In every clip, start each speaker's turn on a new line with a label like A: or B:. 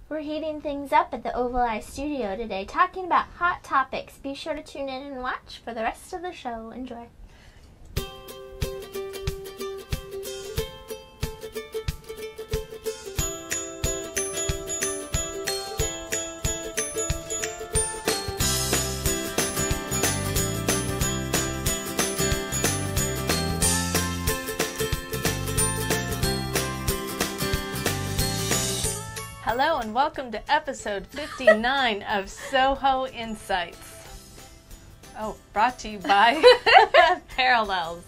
A: We're heating things up at the Oval Eye Studio today, talking about hot topics. Be sure to tune in and watch for the rest of the show. Enjoy.
B: Hello and welcome to episode 59 of Soho Insights. Oh, brought to you by Parallels,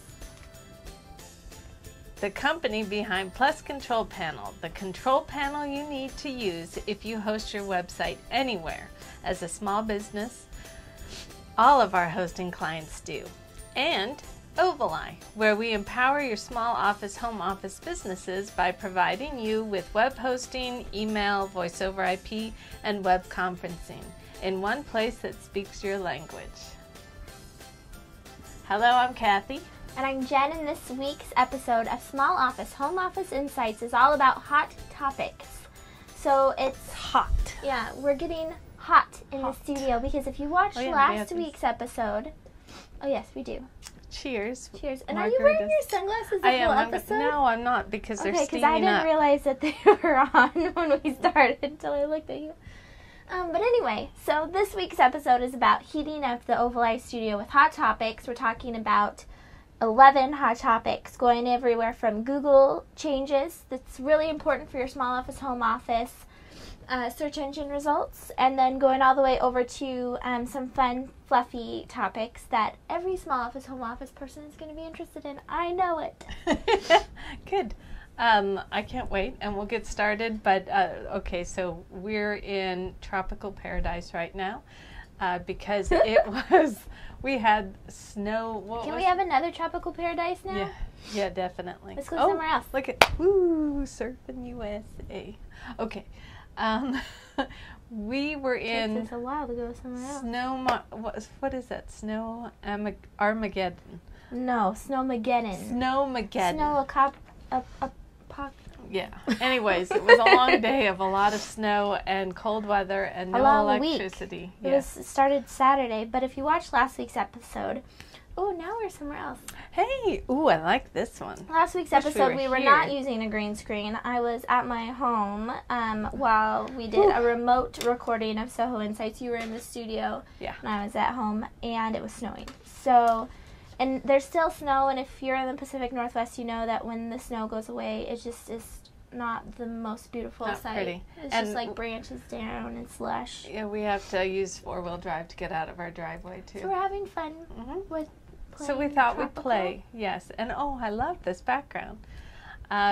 B: the company behind Plus Control Panel, the control panel you need to use if you host your website anywhere as a small business. All of our hosting clients do. And Oval Eye, where we empower your small office, home office businesses by providing you with web hosting, email, voice over IP, and web conferencing in one place that speaks your language. Hello, I'm Kathy.
A: And I'm Jen, and this week's episode of Small Office, Home Office Insights is all about hot topics. So it's
B: hot.
A: Yeah, we're getting hot in the studio because if you watched last week's episode, oh yes, we do.
B: Cheers.
A: Cheers. And are you wearing your sunglasses the whole episode?
B: No, I'm not because they're steaming
A: up. Okay, because I didn't realize that they were on when we started until I looked at you. But anyway, so this week's episode is about heating up the Oval Eye Studio with hot topics. We're talking about 11 hot topics going everywhere from Google changes that's really important for your small office, home office, search engine results, and then going all the way over to some fun, fluffy topics that every small office, home office person is going to be interested in. I know it.
B: Good. I can't wait, and we'll get started. But okay, so we're in tropical paradise right now because we had snow.
A: Can we have another tropical paradise now?
B: Yeah, definitely.
A: Let's go somewhere else.
B: Look at surfing USA. Okay. We were in.
A: It takes a while to go somewhere else.
B: What is that? Snow Armageddon.
A: No, Snowmageddon.
B: Snowmageddon. Yeah.
A: Yeah.
B: Anyways, it was a long day of a lot of snow and cold weather and no electricity.
A: It started Saturday, but if you watched last week's episode, now we're somewhere else.
B: Hey, I like this one.
A: Last week's episode, we were not using a green screen. I was at my home while we did a remote recording of Soho Insights. You were in the studio, and I was at home, and it was snowing. So, and there's still snow, and if you're in the Pacific Northwest, you know that when the snow goes away, it just is not the most beautiful sight.
B: Pretty.
A: It's just like branches down and slush.
B: Yeah, we have to use 4-wheel drive to get out of our driveway, too.
A: So we're having fun with
B: So we thought we'd play, yes. And I love this background.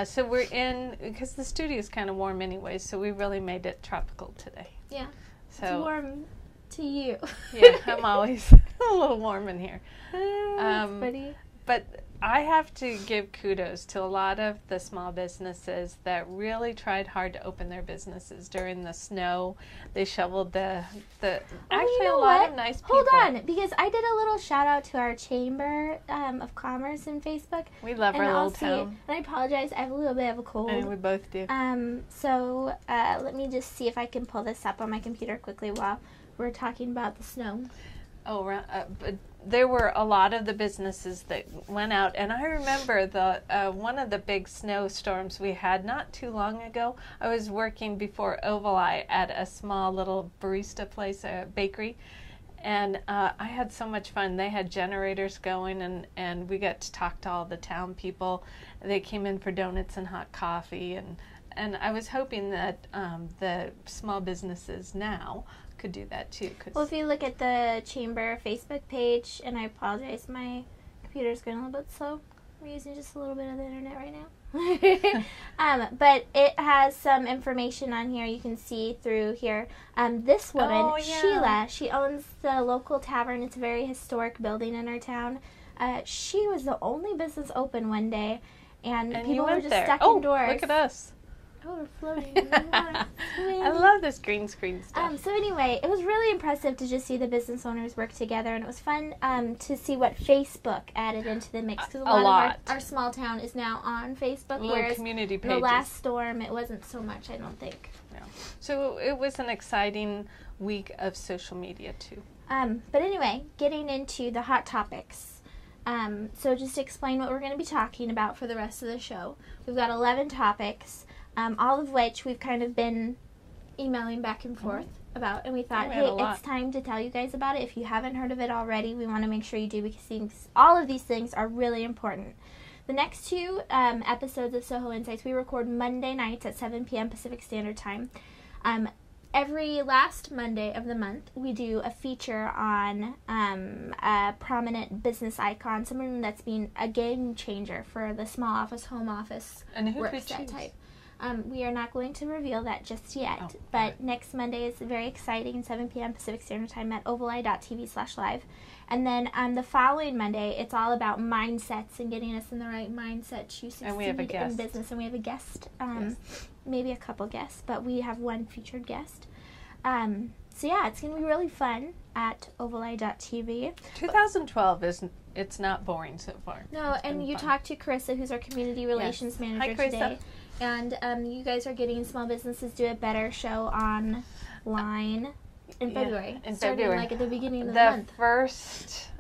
B: So we're in, because the studio is kind of warm anyways, so we really made it tropical today.
A: Yeah.
B: So
A: it's warm to you.
B: Yeah, I'm always a little warm in here.
A: Pretty.
B: But I have to give kudos to a lot of the small businesses that really tried hard to open their businesses during the snow. They shoveled a lot of nice people.
A: Hold on, because I did a little shout out to our Chamber of Commerce in Facebook.
B: We love our little town.
A: And I apologize, I have a little bit of a cold.
B: And we both do.
A: So let me just see if I can pull this up on my computer quickly while we're talking about the snow.
B: But there were a lot of the businesses that went out, and I remember one of the big snowstorms we had not too long ago. I was working before Oval Eye at a small little barista place, a bakery, and I had so much fun. They had generators going, and we got to talk to all the town people. They came in for donuts and hot coffee, and I was hoping that the small businesses now could do that too.
A: Well, if you look at the Chamber Facebook page, and I apologize, my computer's going a little bit slow. We're using just a little bit of the internet right now. But it has some information on here you can see through here. This woman, Sheila, she owns the local tavern. It's a very historic building in our town. She was the only business open one day, and people were just stuck indoors.
B: Look at us.
A: Oh, we're floating in the water.
B: I love this green screen stuff.
A: So anyway, it was really impressive to just see the business owners work together, and it was fun to see what Facebook added into the mix, because a lot of our small town is now on Facebook, whereas
B: community pages.
A: The last storm it wasn't so much, I don't think.
B: No. So it was an exciting week of social media too.
A: But anyway, getting into the hot topics. So just to explain what we're going to be talking about for the rest of the show. We've got 11 topics, all of which we've kind of been emailing back and forth about, and we thought, hey, it's time to tell you guys about it. If you haven't heard of it already, we want to make sure you do, because all of these things are really important. The next two episodes of Soho Insights we record Monday nights at 7 p.m. Pacific Standard Time. Every last Monday of the month, we do a feature on a prominent business icon, someone that's been a game changer for the small office, home office,
B: and who
A: workset type. We are not going to reveal that just yet, but next Monday is very exciting, 7 p.m. Pacific Standard Time at ovali.tv/live. And then the following Monday, it's all about mindsets and getting us in the right mindset to succeed in business. And we have a guest, maybe a couple guests, but we have one featured guest. So yeah, it's going to be really fun at ovali.tv.
B: 2012 it's not boring so far.
A: No, and you talked to Carissa, who's our community relations manager today. And you guys are getting Small Businesses Do It Better show online in February. Starting like at the beginning of the month.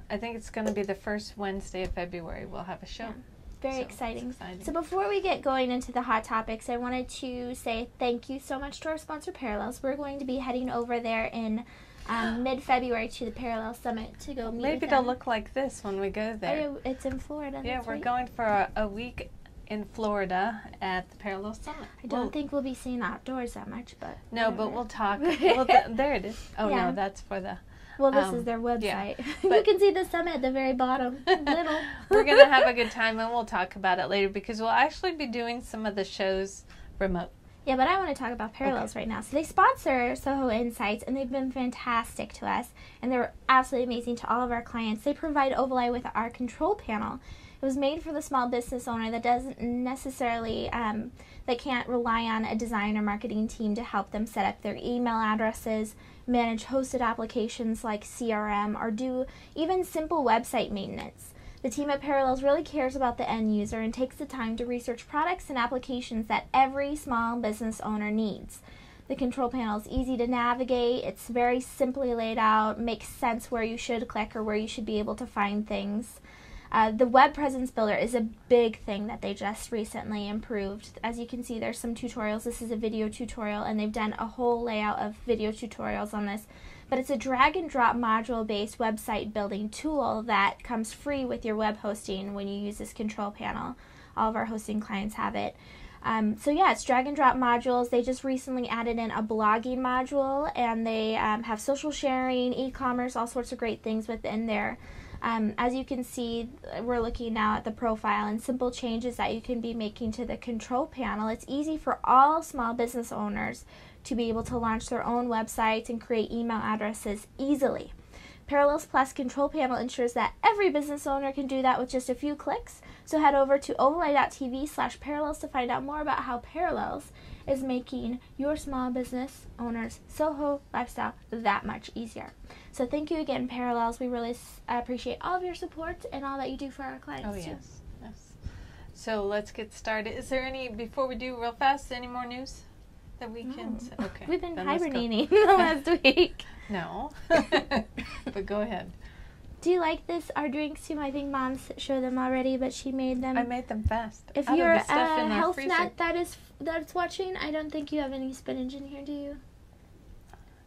B: I think it's going to be the first Wednesday of February we'll have a show.
A: Yeah. Very exciting. So before we get going into the hot topics, I wanted to say thank you so much to our sponsor, Parallels. We're going to be heading over there in mid-February to the Parallel Summit to go meet with them.
B: Maybe they'll look like this when we go there.
A: Oh, it's in Florida.
B: Yeah, we're going for a week in Florida at the Parallel Summit.
A: I don't think we'll be seeing outdoors that much, but...
B: No, but we'll talk. There it is. Oh, no, that's for the...
A: Well, this is their website. Yeah. You can see the summit at the very bottom. Little.
B: We're going to have a good time, and we'll talk about it later, because we'll actually be doing some of the shows remote.
A: Yeah, but I want to talk about Parallels right now. So they sponsor Soho Insights, and they've been fantastic to us, and they're absolutely amazing to all of our clients. They provide Ovali with our control panel. It was made for the small business owner that doesn't necessarily, that can't rely on a design or marketing team to help them set up their email addresses, manage hosted applications like CRM, or do even simple website maintenance. The team at Parallels really cares about the end user and takes the time to research products and applications that every small business owner needs. The control panel is easy to navigate, it's very simply laid out, makes sense where you should click or where you should be able to find things. The web presence builder is a big thing that they just recently improved. As you can see, there's some tutorials. This is a video tutorial, and they've done a whole layout of video tutorials on this. But it's a drag and drop module-based website building tool that comes free with your web hosting when you use this control panel. All of our hosting clients have it. So yeah, it's drag and drop modules. They just recently added in a blogging module, and they have social sharing, e-commerce, all sorts of great things within there. As you can see, we're looking now at the profile and simple changes that you can be making to the control panel. It's easy for all small business owners to be able to launch their own websites and create email addresses easily. Parallels Plus Control Panel ensures that every business owner can do that with just a few clicks. So head over to ovali.tv/parallels to find out more about how Parallels is making your small business owners' Soho lifestyle that much easier. So thank you again, Parallels. We really appreciate all of your support and all that you do for our clients too.
B: Yes. So let's get started. Is there any, before we do real fast, any more news that we can say? Okay.
A: We've been hibernating the last week.
B: No. But go ahead.
A: Do you like this? Our drinks too. I think Mom showed them already, but she made them.
B: I made them fast.
A: If you're a health nut that's watching, I don't think you have any spinach in here, do you?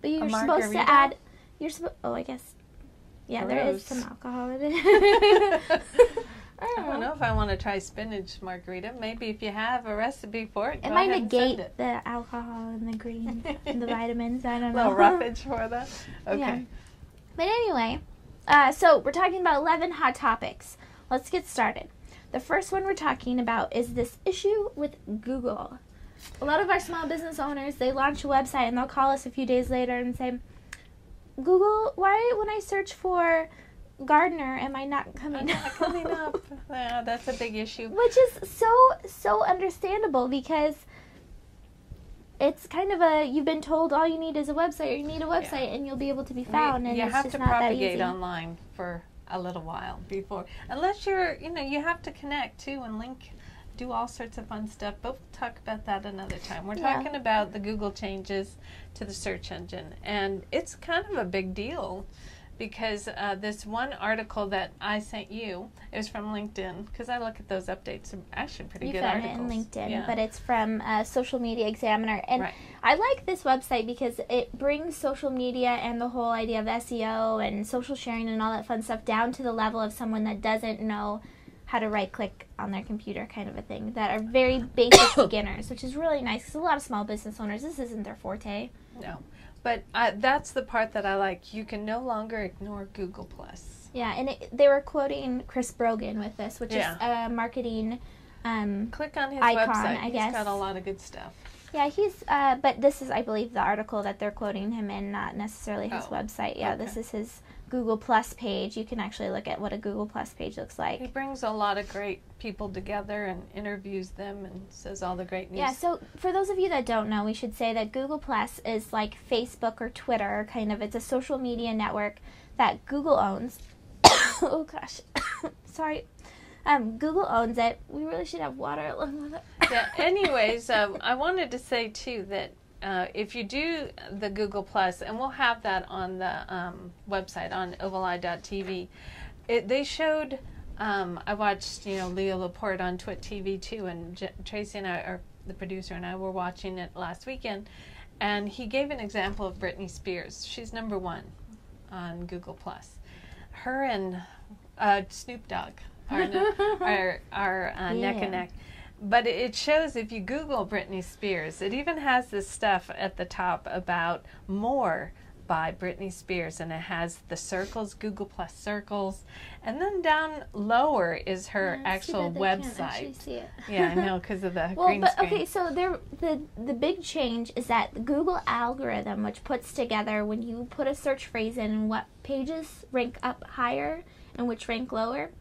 A: But you're supposed to add. Oh, I guess. Yeah, there is some alcohol in it.
B: I don't know if I want to try spinach margarita. Maybe if you have a recipe for it,
A: it might negate the alcohol and the green and the vitamins. I don't know.
B: A little roughage for that. Okay.
A: Yeah. But anyway, so we're talking about 11 hot topics. Let's get started. The first one we're talking about is this issue with Google. A lot of our small business owners, they launch a website and they'll call us a few days later and say, Google, why when I search for gardener am I not coming up?
B: Yeah, that's a big issue.
A: Which is so understandable, because it's kind of you've been told all you need is a website, or you need a website, and you'll be able to be found. And
B: you
A: it's
B: have
A: just
B: to
A: not that
B: propagate
A: easy.
B: online for a little while before, unless you're, you have to connect too and link, do all sorts of fun stuff. But we'll talk about that another time. We're talking about the Google changes to the search engine, and it's kind of a big deal. Because this one article that I sent you, it was from LinkedIn, because I look at those updates, they're actually pretty good articles.
A: You found it in LinkedIn,
B: yeah.
A: but it's from Social Media Examiner. And
B: right.
A: I like this website because it brings social media and the whole idea of SEO and social sharing and all that fun stuff down to the level of someone that doesn't know how to right-click on their computer, kind of a thing, that are very basic beginners, which is really nice, because a lot of small business owners, this isn't their forte.
B: No. But that's the part that I like. You can no longer ignore Google+.
A: Yeah, and they were quoting Chris Brogan with this, which is a marketing
B: click on his
A: icon,
B: website.
A: I guess.
B: He's got a lot of good stuff.
A: Yeah, he's, but this is, I believe, the article that they're quoting him in, not necessarily his website. Yeah, okay. This is his Google Plus page. You can actually look at what a Google Plus page looks like.
B: He brings a lot of great people together and interviews them and says all the great news.
A: Yeah, so for those of you that don't know, we should say that Google Plus is like Facebook or Twitter, kind of. It's a social media network that Google owns. Oh, gosh. Sorry. Google owns it. We really should have water along with it.
B: Yeah, anyways, I wanted to say, too, that if you do the Google Plus, and we'll have that on the website on ovaleye.tv, they showed, I watched, Leo Laporte on Twit TV, too, and Tracy and I, or the producer and I, were watching it last weekend, and he gave an example of Britney Spears. She's #1 on Google Plus. Her and Snoop Dogg are neck and neck. But it shows, if you Google Britney Spears, it even has this stuff at the top about more by Britney Spears, and it has the circles, Google Plus circles, and then down lower is her actual website. Can't actually see it. Yeah, I know, because of the green screen.
A: Okay, so the big change is that the Google algorithm, which puts together when you put a search phrase in and what pages rank up higher and which rank lower,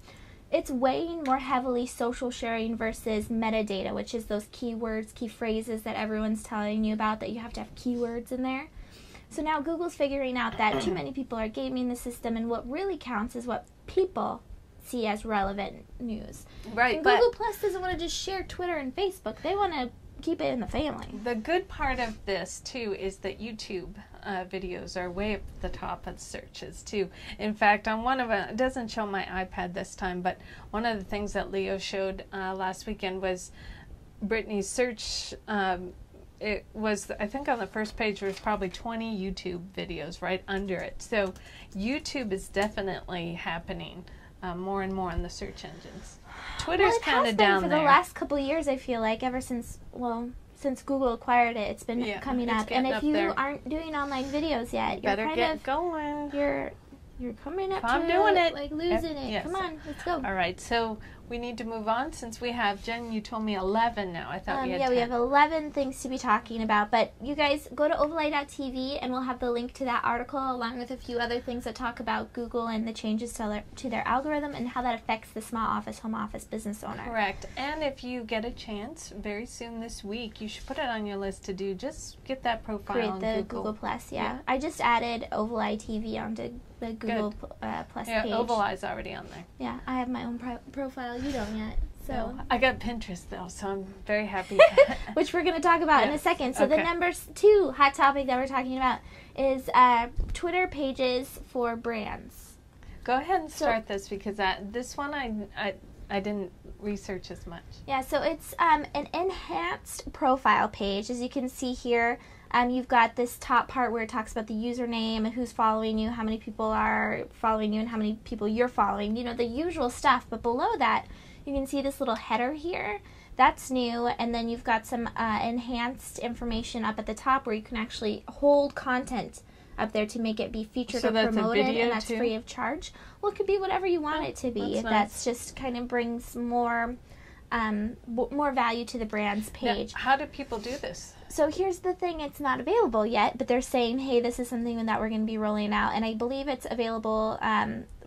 A: it's weighing more heavily social sharing versus metadata, which is those keywords, key phrases that everyone's telling you about, that you have to have keywords in there. So now Google's figuring out that too many people are gaming the system, and what really counts is what people see as relevant news.
B: Right.
A: And Google Plus doesn't want to just share Twitter and Facebook. They want to keep it in the family.
B: The good part of this, too, is that YouTube videos are way up the top of searches, too. In fact, on one of it doesn't show my iPad this time, but one of the things that Leo showed last weekend was Britney's search. It was, I think on the first page, there was probably 20 YouTube videos right under it. So YouTube is definitely happening more and more in the search engines. Twitter's kind of down there.
A: For the last couple of years, I feel like, ever since Google acquired it, it's been coming up. And if you aren't doing online videos yet, you're
B: better get going.
A: You're coming up
B: I'm
A: to
B: doing it.
A: Like losing it.
B: Yes.
A: Come on, let's go.
B: All right, so we need to move on since we have, Jen, you told me 11 now. I thought we had 10.
A: We have 11 things to be talking about. But you guys go to ovaleye.tv, and we'll have the link to that article along with a few other things that talk about Google and the changes to their algorithm and how that affects the small office, home office business owner.
B: Correct. And if you get a chance very soon this week, you should put it on your list to do. Just get that profile on
A: Create the Google Plus, yeah. I just added Ovaleye TV onto the Google Plus page.
B: Yeah, Ovaleye's already on there.
A: Yeah, I have my own profile. You don't yet. So
B: no, I got Pinterest, though, so I'm very happy.
A: Which we're going to talk about in a second. So the number 2 hot topic that we're talking about is Twitter pages for brands.
B: Go ahead and start this, because this one I didn't research as much.
A: Yeah, so it's an enhanced profile page. As you can see here, you've got this top part where it talks about the username and who's following you, how many people are following you, and how many people you're following. The usual stuff. But below that, you can see this little header here. That's new. And then you've got some enhanced information up at the top where you can actually hold content up there to make it be featured or promoted, and that's free of charge. Well, it could be whatever you want it to be. That's just kind of brings more value to the brand's page.
B: Now, how do people do this?
A: So here's the thing, it's not available yet, but they're saying, hey, this is something that we're going to be rolling out, and I believe it's available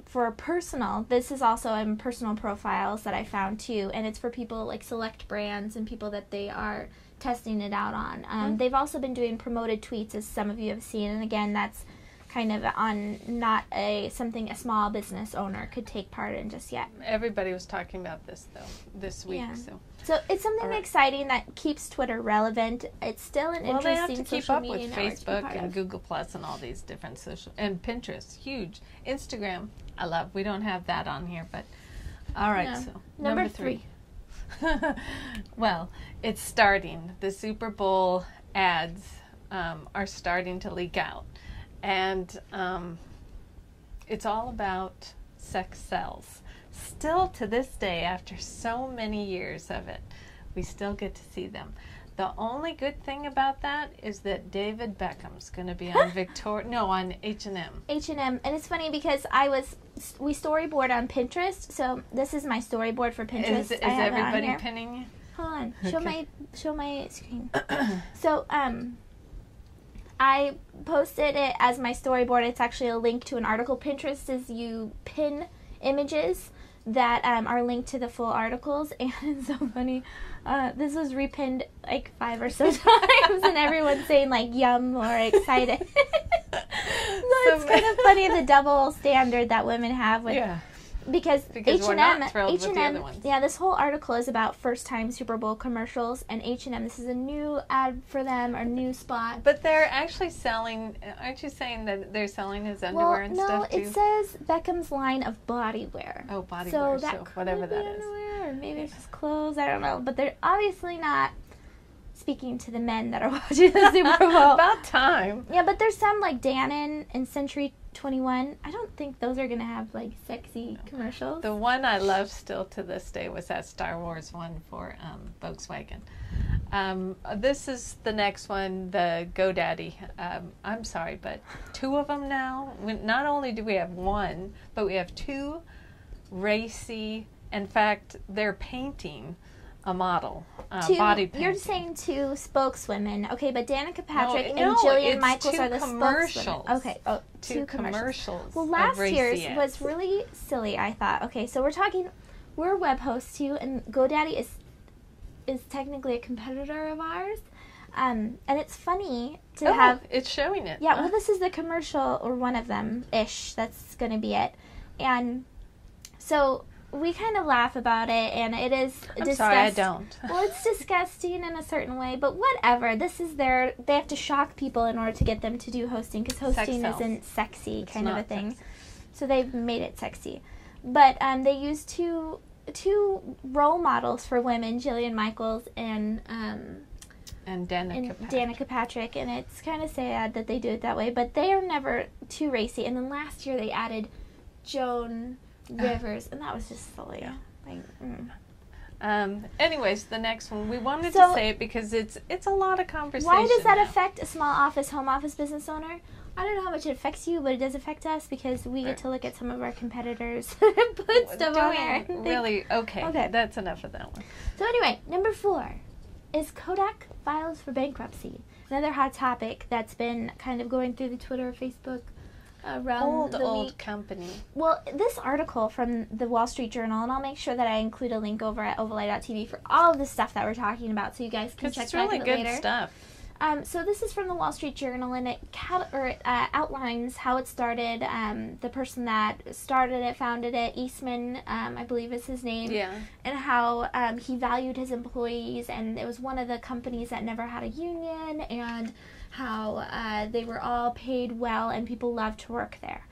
A: for personal. This is also in personal profiles that I found too, and it's for people like select brands and people that they are testing it out on. They've also been doing promoted tweets, as some of you have seen, and again, that's kind of on not something a small business owner could take part in just yet.
B: Everybody was talking about this though this week.
A: Yeah.
B: So
A: it's something exciting that keeps Twitter relevant. It's still an interesting
B: they have to keep
A: social
B: up
A: media
B: with
A: network to be
B: Facebook
A: part
B: and
A: of.
B: Google Plus and all these different social, and Pinterest, huge. Instagram, I love. We don't have that on here, but all right.
A: No.
B: So
A: Number 3.
B: Well, it's starting. The Super Bowl ads are starting to leak out. And it's all about sex sells. Still to this day, after so many years of it, we still get to see them. The only good thing about that is that David Beckham's going to be on on H&M.
A: H&M, and it's funny because we storyboard on Pinterest, so this is my storyboard for Pinterest.
B: Is
A: I have
B: everybody
A: it on here.
B: pinning you?
A: Hold on,
B: Okay.
A: show my screen. So I posted it as my storyboard. It's actually a link to an article. Pinterest is you pin images that are linked to the full articles, and it's so funny. This was repinned like 5 or so times, and everyone's saying like "yum" or "excited." So it's kind of funny the double standard that women have with because
B: we're
A: H&M,
B: not thrilled with the other ones.
A: Yeah, this whole article is about first-time Super Bowl commercials, and H&M. This is a new ad for them, or new spot.
B: But they're actually selling. Aren't you saying that they're selling his underwear and stuff too?
A: No, it says Beckham's line of bodywear.
B: Oh, bodywear.
A: So
B: whatever that is.
A: Underwear, or maybe it's just clothes. I don't know. But they're obviously not speaking to the men that are watching the Super Bowl.
B: About time.
A: Yeah, but there's some like Dannon and Century 21. I don't think those are gonna have like sexy commercials.
B: The one I love still to this day was that Star Wars one for Volkswagen. This is the next one, the GoDaddy. I'm sorry, but 2 of them now. Not only do we have 1, but we have 2 racy. In fact, they're painting a model, body painting.
A: You're saying 2 spokeswomen. Okay, but Danica Patrick and
B: no,
A: Jillian
B: it's
A: Michaels
B: 2
A: are the
B: commercials.
A: spokeswomen. Okay,
B: 2 commercials.
A: Well,
B: of
A: last
B: racy
A: year's
B: ads.
A: was really silly, I thought. Okay, so we're web hosts too, and GoDaddy is technically a competitor of ours. And it's funny to have...
B: it's showing it.
A: Yeah, well, this is the commercial, or one of them-ish. That's going to be it. And so we kind of laugh about it, and it is disgusting.
B: Sorry, I don't.
A: Well, it's disgusting in a certain way, but whatever. This is they have to shock people in order to get them to do hosting, because hosting isn't sexy kind of a thing.
B: Sexy.
A: So they've made it sexy. But they use two role models for women, Jillian Michaels and Danica Patrick, and it's kind of sad that they do it that way, but they are never too racy. And then last year they added Joan Rivers, and that was just silly.
B: Yeah.
A: Like,
B: Anyways, the next one, we wanted to say it because it's a lot of conversation.
A: Why does that
B: now.
A: affect a small home office business owner? I don't know how much it affects you, but it does affect us because we get to look at some of our competitors and put stuff on there.
B: Really? Okay, that's enough of that one.
A: So anyway, number 4 is Kodak files for bankruptcy. Another hot topic that's been kind of going through the Twitter, Facebook, around the
B: old
A: week.
B: company.
A: Well, this article from the Wall Street Journal, and I'll make sure that I include a link over at ovalite.tv for all of the stuff that we're talking about, so you guys can check back
B: really
A: at it
B: good
A: later.
B: Stuff.
A: So this is from the Wall Street Journal, and it outlines how it started. The person that started it, founded it, Eastman, I believe is his name, and how he valued his employees, and it was one of the companies that never had a union, and how they were all paid well, and people loved to work there.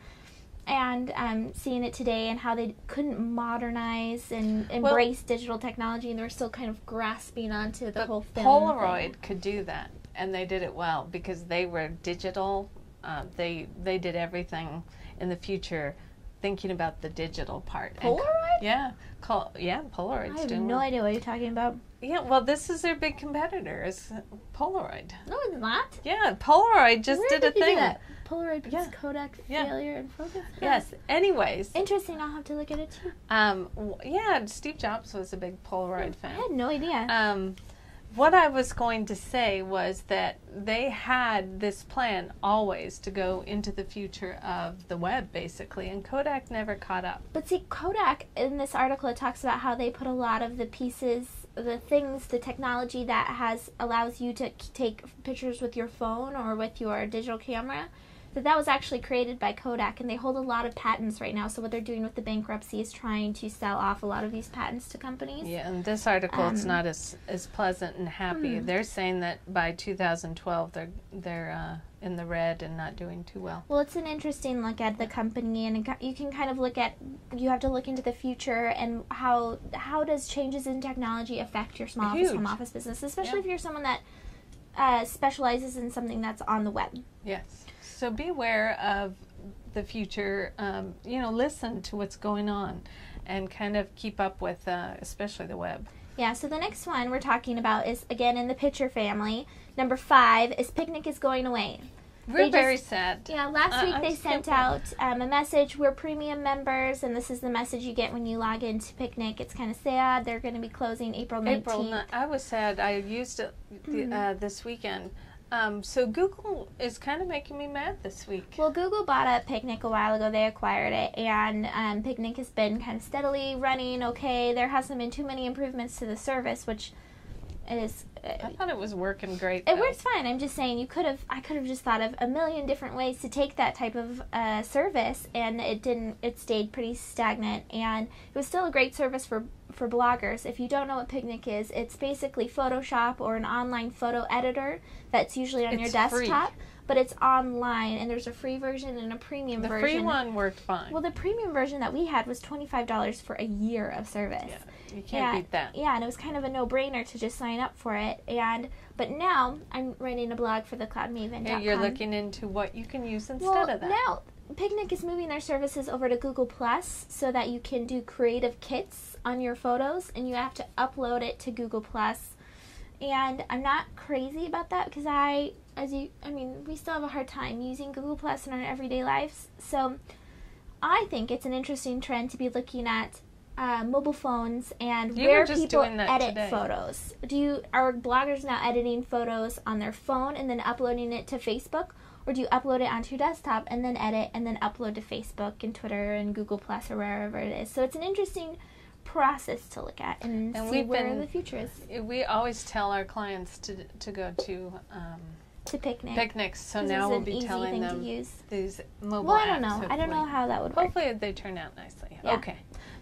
A: And seeing it today, and how they couldn't modernize and embrace digital technology, and they were still kind of grasping onto the whole film
B: Polaroid
A: thing.
B: could do that. And they did it well because they were digital. They did everything in the future, thinking about the digital part.
A: Polaroid?
B: Polaroid's
A: I have
B: doing
A: no
B: well.
A: idea what you're talking about.
B: Yeah, well, this is their big competitor, is Polaroid.
A: No, it's not.
B: Yeah, Polaroid just
A: Where
B: did a
A: you
B: thing.
A: do that? Polaroid because Kodak failure and focus.
B: Yes. Anyways.
A: Interesting. I'll have to look at it too.
B: Steve Jobs was a big Polaroid fan.
A: I had no idea.
B: What I was going to say was that they had this plan always to go into the future of the web, basically, and Kodak never caught up.
A: But see, Kodak, in this article, it talks about how they put a lot of the pieces the technology that allows you to take pictures with your phone or with your digital camera, that was actually created by Kodak, and they hold a lot of patents right now. So what they're doing with the bankruptcy is trying to sell off a lot of these patents to companies.
B: Yeah, and this article, it's not as pleasant and happy. They're saying that by 2012 they're in the red and not doing too well.
A: Well, it's an interesting look at the company, and you can kind of you have to look into the future and how does changes in technology affect your small office, home office business, especially if you're someone that specializes in something that's on the web.
B: Yes. So be aware of the future, listen to what's going on and kind of keep up with, especially the web.
A: Yeah, so the next one we're talking about is, again, in the picture family. Number 5 is Picnic is going away.
B: We're very sad.
A: Yeah, last week they sent out a message. We're premium members, and this is the message you get when you log into Picnic. It's kind of sad. They're going to be closing April 19th.
B: I was sad. I used it this weekend. So Google is kind of making me mad this week.
A: Well, Google bought up Picnic a while ago. They acquired it, and Picnic has been kind of steadily running okay. There hasn't been too many improvements to the service, which is...
B: I thought it was working great,
A: It works fine. I'm just saying I could have just thought of a million different ways to take that type of service, and it didn't. It stayed pretty stagnant, and it was still a great service for bloggers. If you don't know what Picnic is, it's basically Photoshop or an online photo editor that's usually on your desktop. Free. But it's online, and there's a free version and a premium version.
B: The free one worked fine.
A: Well, the premium version that we had was $25 for a year of service.
B: Yeah, you can't beat that.
A: Yeah, and it was kind of a no-brainer to just sign up for it. But now I'm writing a blog for thecloudmaven.com.
B: Yeah, you're looking into what you can use instead of that.
A: Now Picnic is moving their services over to Google Plus so that you can do creative kits on your photos, and you have to upload it to Google Plus. And I'm not crazy about that because we still have a hard time using Google Plus in our everyday lives. So I think it's an interesting trend to be looking at mobile phones and where people edit photos. Are bloggers now editing photos on their phone and then uploading it to Facebook? Or do you upload it onto your desktop and then edit and then upload to Facebook and Twitter and Google Plus or wherever it is? So it's an interesting process to look at and see where the future is.
B: We always tell our clients to go to Picnics, so now we'll be telling them these mobile apps.
A: I don't know.
B: Hopefully.
A: I don't know how that would work.
B: Hopefully they turn out nicely.
A: Yeah.
B: Okay.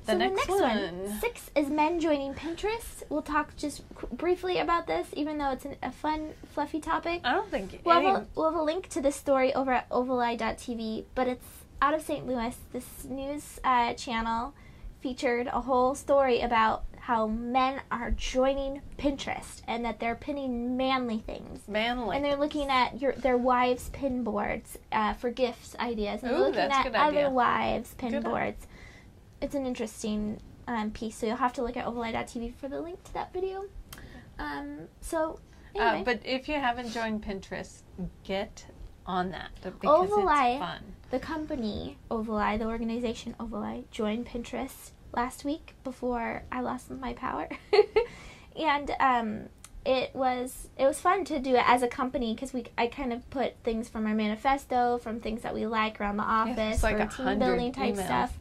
A: The next one, 6, is men joining Pinterest. We'll talk just briefly about this, even though it's a fun, fluffy topic.
B: I don't think
A: we'll have a link to this story over at ovaleye.tv, but it's out of St. Louis. This news channel featured a whole story about how men are joining Pinterest and that they're pinning manly things. And they're looking at their wives' pin boards for gifts ideas. And they're looking at other wives' pin boards. It's an interesting piece, so you'll have to look at ovaleye.tv for the link to that video. Anyway.
B: But if you haven't joined Pinterest, get on that because
A: Ovaleye,
B: it's fun.
A: The company Ovaleye, the organization Ovaleye, joined Pinterest last week before I lost my power, and it was fun to do it as a company because I kind of put things from our manifesto, from things that we like around the office,
B: like
A: or team building type
B: emails.
A: stuff.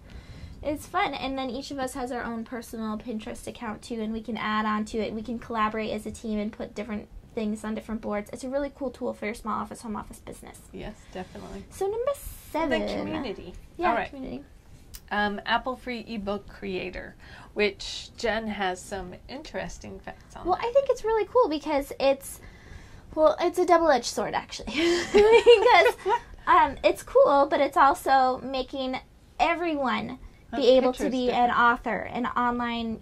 A: It's fun, and then each of us has our own personal Pinterest account too, and we can add on to it. We can collaborate as a team and put different things on different boards. It's a really cool tool for your small office, home office business.
B: Yes, definitely.
A: So number 7.
B: The community.
A: Yeah,
B: all right.
A: Community.
B: Apple Free ebook creator, which Jen has some interesting facts on.
A: Well, I think it's really cool because it's a double-edged sword actually. Because it's cool, but it's also making everyone be able to be an author, an online,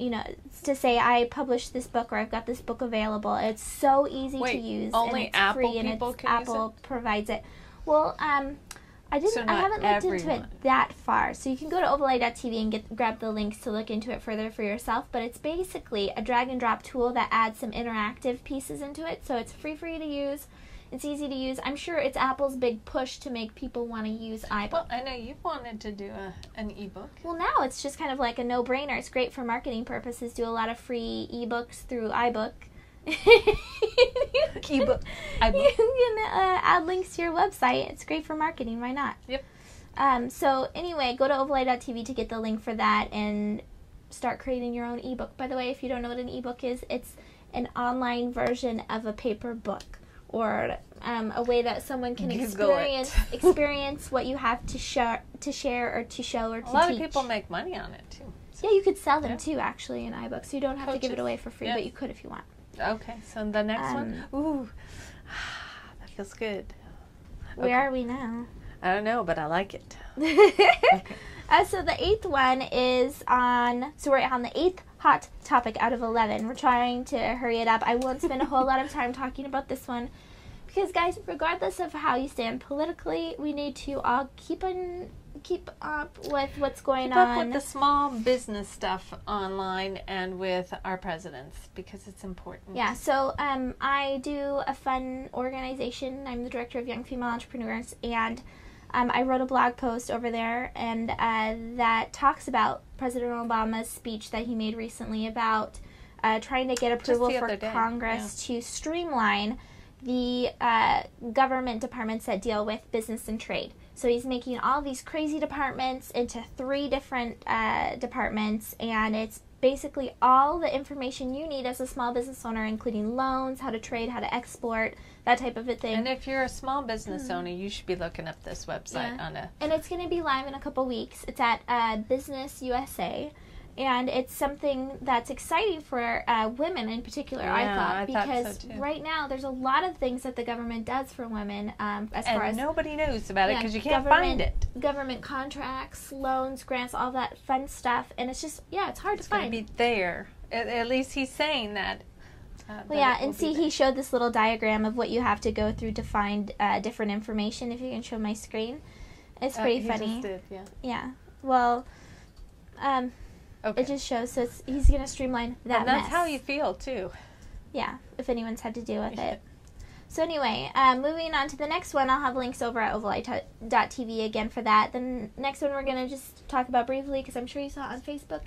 A: to say I published this book or I've got this book available. It's so easy to use.
B: Only
A: and it's
B: Apple
A: free,
B: people
A: and
B: can
A: Apple
B: use it?
A: provides it. Well, I haven't looked into it that far. So you can go to ovaleye.tv and grab the links to look into it further for yourself. But it's basically a drag and drop tool that adds some interactive pieces into it. So it's free for you to use. It's easy to use. I'm sure it's Apple's big push to make people want to use iBook.
B: Well, I know you've wanted to do an ebook.
A: Well, now it's just kind of like a no-brainer. It's great for marketing purposes. Do a lot of free ebooks through iBook.
B: iBook.
A: You can add links to your website. It's great for marketing. Why not?
B: Yep.
A: So anyway, go to ovaleye.tv to get the link for that and start creating your own ebook. By the way, if you don't know what an ebook is, it's an online version of a paper book, or a way that someone can experience what you have to share or to show or to teach.
B: A lot of people make money on it too.
A: Yeah, you could sell them too, actually, in iBooks. So you don't have to give it away for free,
B: Yes.
A: but you could if you want.
B: Okay, so the next one. Ooh, that feels good.
A: Where are we now?
B: I don't know, but I like it. Okay.
A: So the 8th one is on, so we're on the 8th hot topic out of 11. We're trying to hurry it up. I won't spend a whole lot of time talking about this one, because guys, regardless of how you stand politically, we need to all keep up with what's going on.
B: Keep up with the small business stuff online and with our presidents, because it's important.
A: Yeah, so I do a fun organization. I'm the director of Young Female Entrepreneurs, and I wrote a blog post over there, and that talks about President Obama's speech that he made recently about trying to get approval for Congress to streamline the government departments that deal with business and trade. So he's making all these crazy departments into 3 different departments, and it's basically all the information you need as a small business owner, including loans, how to trade, how to export, that type of a thing.
B: And if you're a small business owner, you should be looking up this website
A: And it's going to be live in a couple weeks. It's at Business USA. And it's something that's exciting for women in particular, I thought, because
B: so too.
A: Right now there's a lot of things that the government does for women far as
B: nobody knows about it because you can't find it.
A: Government contracts, loans, grants, all that fun stuff, and it's just it's hard to find.
B: It's going to be there. At least he's saying that.
A: And see, he showed this little diagram of what you have to go through to find different information. If you can show my screen, it's pretty funny.
B: Just did,
A: yeah. Well,
B: okay.
A: It just shows. So he's going to streamline that.
B: And that's
A: mess.
B: how you feel too.
A: Yeah, if anyone's had to deal with it. So anyway, moving on to the next one, I'll have links over at ovalite.tv again for that. The next one we're going to just talk about briefly, because I'm sure you saw it on Facebook.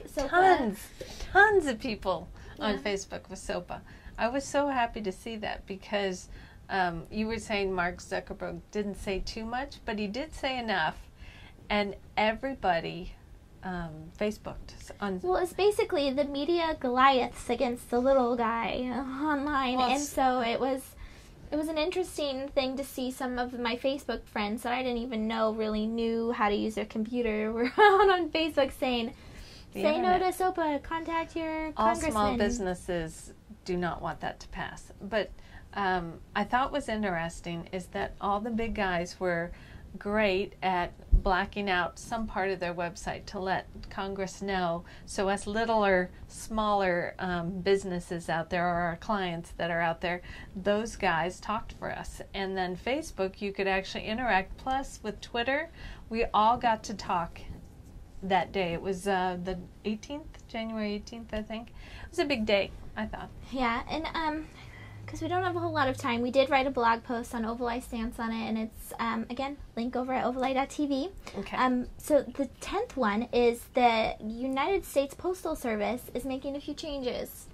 B: Tons of people on Facebook with SOPA. I was so happy to see that, because you were saying Mark Zuckerberg didn't say too much, but he did say enough, and everybody Facebooked.
A: Well, it's basically the media Goliaths against the little guy online, and so it was an interesting thing to see some of my Facebook friends that I didn't even know really knew how to use their computer were out on Facebook saying, "Say no to SOPA, contact your congressman."
B: All small businesses do not want that to pass. But I thought was interesting is that all the big guys were great at blacking out some part of their website to let Congress know, so us littler, smaller businesses out there, or our clients that are out there, those guys talked for us. And then Facebook, you could actually interact. Plus, with Twitter, we all got to talk that day. It was the 18th, January 18th, I think. It was a big day, I thought.
A: Yeah, and because we don't have a whole lot of time, we did write a blog post on Ovalite stance on it, and it's, again, link over at ovalite.tv.
B: Okay.
A: So the 10th one is the United States Postal Service is making a few changes.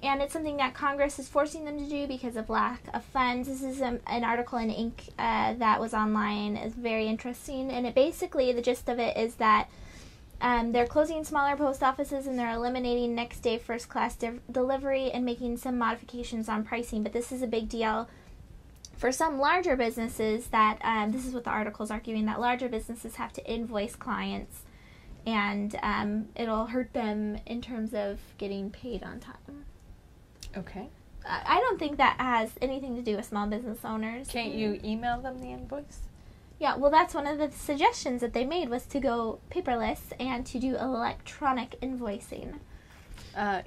A: And it's something that Congress is forcing them to do because of lack of funds. This is an article in Inc. That was online. It's very interesting. And it basically, the gist of it is that they're closing smaller post offices, and they're eliminating next day first class delivery and making some modifications on pricing. But this is a big deal for some larger businesses that, this is what the article is arguing, that larger businesses have to invoice clients, and it'll hurt them in terms of getting paid on time.
B: Okay.
A: I don't think that has anything to do with small business owners.
B: Can't you email them the invoice?
A: Yeah, well, that's one of the suggestions that they made, was to go paperless and to do electronic invoicing.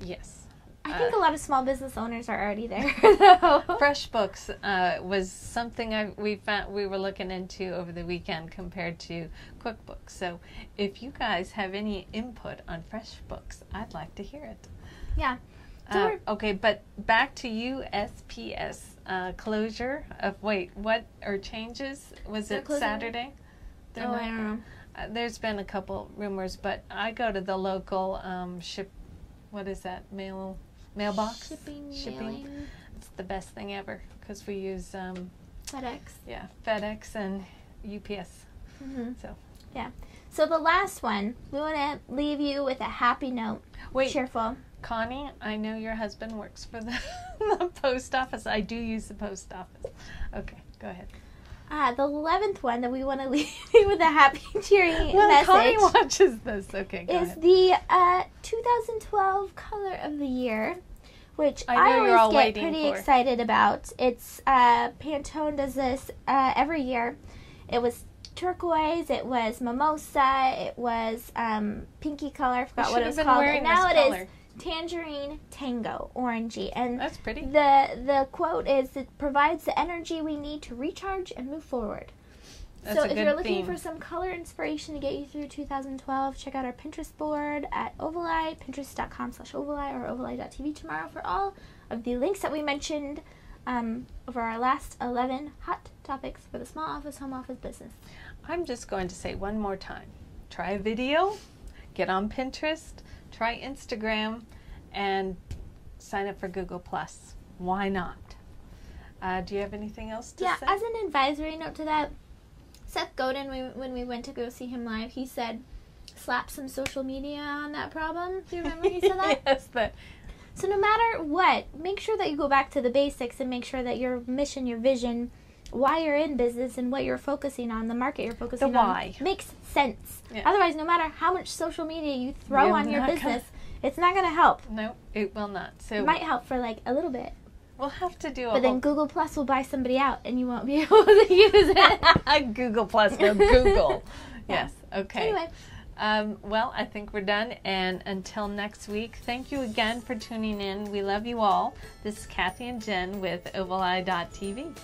B: Yes.
A: I think a lot of small business owners are already there, though.
B: FreshBooks was something we were looking into over the weekend compared to QuickBooks. So if you guys have any input on FreshBooks, I'd like to hear it.
A: Yeah.
B: Okay, but back to USPS closure of changes? Was it Saturday?
A: I don't know.
B: There's been a couple rumors, but I go to the local mailbox?
A: Shipping.
B: It's the best thing ever, because we use
A: FedEx.
B: Yeah, FedEx and UPS.
A: Mm-hmm.
B: So
A: So the last one, we want to leave you with a happy note.
B: Wait,
A: Cheerful.
B: Connie, I know your husband works for the, the post office. I do use the post office. Okay, go ahead.
A: The 11th one that we want to leave you with a happy, cheery
B: Well,
A: message
B: Connie watches this. Okay, go
A: is
B: ahead.
A: the 2012 color of the year, which
B: I know
A: I
B: you're all
A: always get
B: waiting
A: pretty
B: for.
A: excited about. It's Pantone does this every year. It was turquoise, it was mimosa, it was pinky color, I forgot
B: You
A: what
B: should
A: it was
B: have been
A: called,
B: wearing
A: and now
B: this
A: it
B: color.
A: is tangerine tango, orangey. And
B: That's pretty.
A: the quote is, it provides the energy we need to recharge and move forward.
B: That's
A: So
B: a
A: if
B: good
A: you're looking
B: theme.
A: for some color inspiration to get you through 2012, check out our Pinterest board at Ovaleye, pinterest.com/Ovaleye or ovaleye.tv tomorrow for all of the links that we mentioned over our last 11 hot topics for the small office, home office business.
B: I'm just going to say one more time. Try a video, get on Pinterest, try Instagram, and sign up for Google+. Why not? Do you have anything else to
A: Yeah,
B: say?
A: as an advisory note to that, Seth Godin, when we went to go see him live, he said, slap some social media on that problem. Do you remember he said that?
B: Yes, that.
A: So no matter what, make sure that you go back to the basics and make sure that your mission, your vision, why you're in business and what you're focusing on, the market you're focusing
B: The why.
A: on, makes sense.
B: Yeah.
A: Otherwise, no matter how much social media you throw
B: You're
A: on your
B: not
A: business, it's not going to help.
B: No, it will not. So
A: It might help for like a little bit,
B: we'll have to do a
A: but then
B: whole
A: Google Plus will buy somebody out and you won't be able to use it.
B: Google+, no Google.
A: Yeah.
B: Yes, okay.
A: Anyway,
B: Well, I think we're done, and until next week, thank you again for tuning in. We love you all. This is Kathy and Jen with Ovaleye.tv.